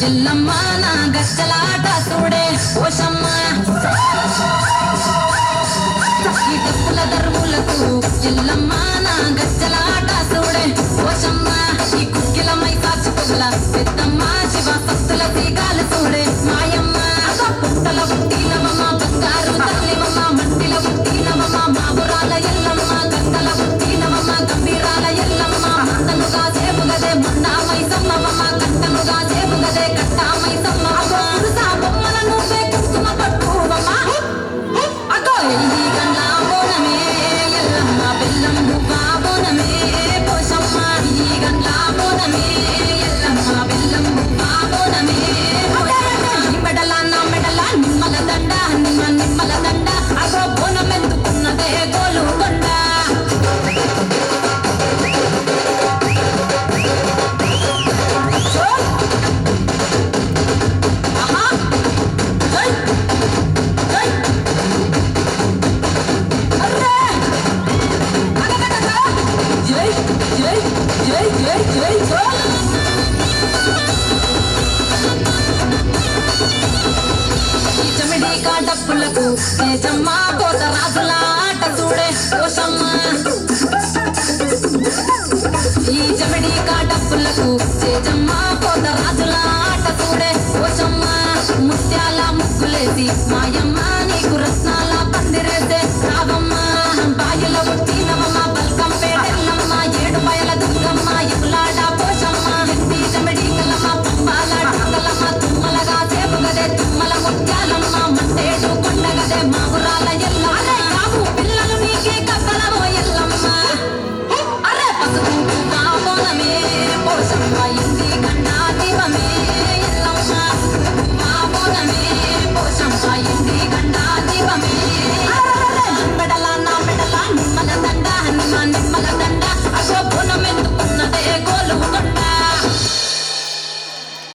ఎల్లమ్మ నా గచ్చలాట చూడే ఓషమ్మ ఈ డప్పుల దరువులకు ఎల్లమ్మ నా గచ్చలాట చూడే ఓషమ్మ ఈ కుక్కిల మై కాచుకుల పెద్దమ్మ శివ సత్తుల తీగాలు చూడే మాయమ్మ పుట్టల పుట్టినవమ్మ బంగారు తల్లివమ్మ మట్టిల పుట్టినవమ్మ మాబురాల ఎల్లమ్మ గంగల పుట్టినవమ్మ గంభీరాల ఎల్లమ్మ మందనుగా సేపుగదే మందామై సమ్మవమ్మ కట్టముగా సేపుగదే కట్టామై సమ్మవమ్మ పురుసా బొమ్మల నువ్వే కుంకుమ పట్టువమ్మ అగో ఈ గండ్ల బోనమే ఎల్లమ్మ బెల్లం బువ్వా బోనమే పోషమ్మ ఈ గండ్ల బోనమే ఎల్లమ్మ బెల్లం బువ్వా బోనమే మెడల నా మెడల నిమ్మల దండ నిమ్మల దండ అగో బోనం ఎందుకున్నదే గోలుగొండ డప్పులకు తేజమ్మ పోత రాజుల ఆట చూడే ఓషమ్మ ఈ జమిడి కా డప్పులకు తేజమ్మ